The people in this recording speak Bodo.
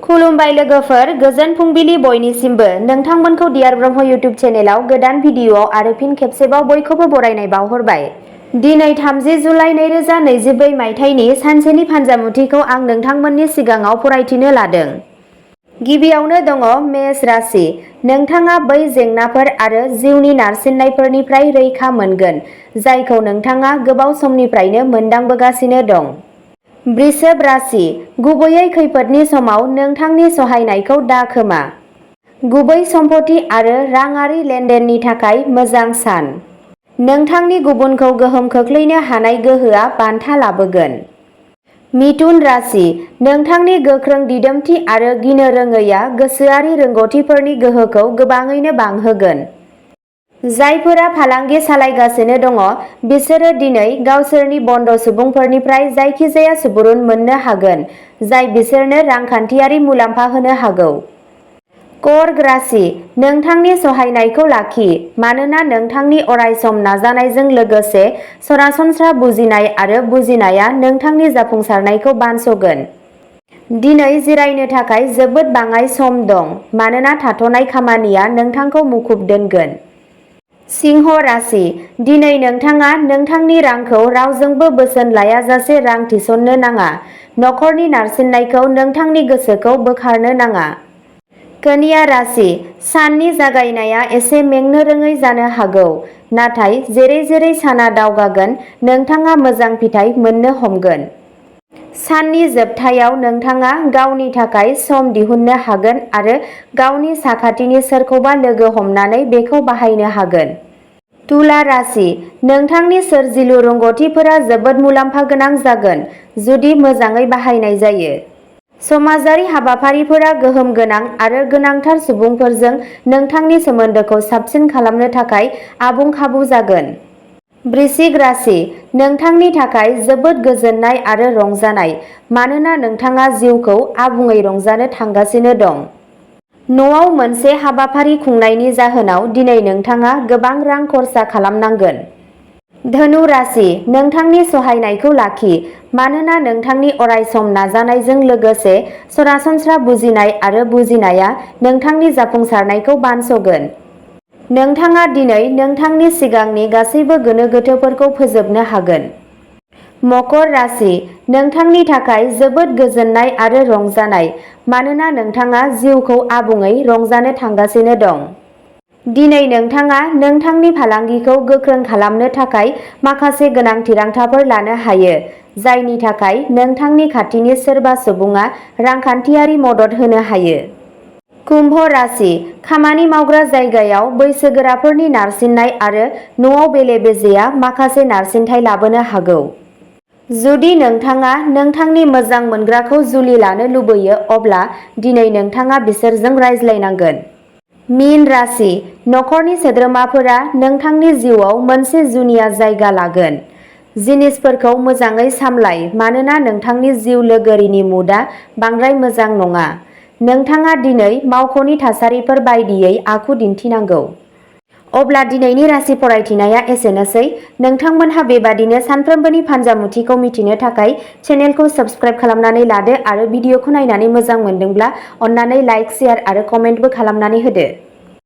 खुलुमबाय लोगोफोर, गोजोन फुंबिलि बयनिसिमबो। नोंथांमोनखौ डियार ब्रह्म इउटिउब चेनेलाव गोदान भिडिअ आरो फिन खेबसेबाव बयखौबो बरायनाय बावहरबाय। दिनै 30 जुलाइ 2024 मायथाइनि सानसेनि फानजामुथिखौ आं नोंथांमोननि सिगाङाव फरायथिनो लादों। गिबियावनो दङ मेष राशि। नोंथाङा बै जेंनाफोर आरो जिउनि नारसिननायफोरनिफ्राय रैखा मोनगोन जायखौ नोंथाङा गोबाव समनिफ्रायनो मोनदांबोगासिनो दं। वृषभ राशि। गुबैयै खैफोदनि समाव नोंथांनि सहायनायखौ दा खोमा। गुबै सम्पथि आरो राङारि लेनदेननि थाखाय मोजां सान। नोंथांनि गुबुनखौ गोहोम खोख्लैनो हानाय गोहोआ बान्था लाबोगोन। मिथुन राशि। नोंथांनि गोख्रों दिदोमथि आरो गिनो रोङैआ गोसोआरि रोंग'थिफोरनि गोहोखौ गोबाङैनो बांहोगोन। जायफोरा फालांगि सालायगासिनो दङ बिसोरो दिनै गावसोरनि बन्द सुबुंफोरनिफ्राय जायखिजाया सुबुरुन मोननो हागोन जाय बिसोरनो रांखान्थियारि मुलाम्फा होनो हागौ। कर्क राशि। नोंथांनि सहायनायखौ लाखि मानोना नोंथांनि अरायसम नाजानायजों लोगोसे सरासनस्रा बुजिनाय आरो बुजिनाया नोंथांनि जाफुंसारनायखौ बानस'गोन। दिनै जिरायनो थाखाय जोबोद बाङाइ सम दं मानोना थाथ'नाय खामानिया नोंथांखौ मुखुब दोनगोन। सिंह राशि। दिनै नोंथाङा नोंथांनि रांखौ रावजोंबो बोसोन लायाजासे रां थिसननो नाङा। नखरनि नारसिननायखौ नोंथांनि गोसोखौ बोखारनो नाङा। कन्या राशि। साननि जागायनाया एसे मेंनो रोङै जानो हागौ नाथाय जेरै जेरै साना दावगागोन नोंथाङा मोजां फिथाय मोननो हमगोन। साननि जोबथायाव नोंथाङा गावनि थाखाय सम दिहुननो हागोन आरो गावनि साखाथिनि सोरखौबा लोगो हमनानै बेखौ बाहायनो हागोन। तुला राशि। नोंथांनि सोरजिलु रोंग'थिफोरा जोबोद मुलाम्फा गोनां जागोन जुदि मोजाङै बाहायनाय जायो। समाजारि हाबाफारिफोरा गोहोम गोनां आरो गोनांथार सुबुंफोरजों नोंथांनि सोमोन्दोखौ साबसिन खालामनो थाखाय आबुं खाबु जागोन। वृश्चिक राशि। नोंथांनि थाखाय जोबोद गोजोननाय आरो रंजानाय मानोना नोंथाङा जिउखौ आबुङै रंजानो थांगासिनो दं। न'आव मोनसे हाबाफारि खुंनायनि जाहोनाव दिनै नोंथाङा गोबां रां खरसा खालामनांगोन। धनु राशि। नोंथांनि सहायनायखौ लाखि मानोना नोंथांनि अरायसम नाजानायजों लोगोसे सरासनस्रा बुजिनाय आरो बुजिनाया नोंथांनि जाफुंसारनायखौ बानस'गोन। नोंथाङा दिनै नोंथांनि सिगांनि गासैबो गोनो गोथोफोरखौ फोजोबनो हागोन। मकर राशि। नोंथांनि थाखाय जोबोद गोजोननाय आरो रंजानाय मानोना नोंथाङा जिउखौ आबुङै रंजानो थांगासिनो दं। दिनै नोंथाङा नोंथांनि फालांगिखौ गोख्रों खालामनो थाखाय माखासे गोनां थिरांथाफोर लानो हायो जायनि थाखाय नोंथांनि खाथिनि सोरबा सुबुङा रांखान्थियारि मदद होनो हायो। कुम्भ राशि। खामानि मावग्रा जायगायाव बैसोगोराफोरनि नारसिननाय आरो न'आव बेले-बेजेआ माखासे नारसिनथाय लाबोनो हागौ। जुदि नोंथाङा नोंथांनि मोजां मोनग्राखौ जुलि लानो लुबैयो अब्ला दिनै नोंथाङा बिसोरजों रायज्लायनांगोन। मीन राशि। नखरनि सोद्रोमाफोरा नोंथांनि जिउआव मोनसे जुनिया जायगा लागोन। जिनिसफोरखौ मोजाङै सामलाय मानोना नोंथांनि जिउ लोगोरिनि मुडआ बांद्राय मोजां नङा। नोंथाङा दिनै मावख'नि थासारिफोर बायदियै आखु दिन्थिनांगौ। अब्ला दिनैनि राशि फरायथिनाया एसेनोसै। नोंथांमोनहा बेबादिनो सानफ्रोमबोनि फानजामुथिखौ मिथिनो थाखाय चेनेलखौ साबस्क्राइब खालामनानै लादो आरो भिडिअखौ नायनानै मोजां मोनदोंब्ला अन्नानै लाइक, शेयार आरो कमेन्टबो खालामनानै होदो।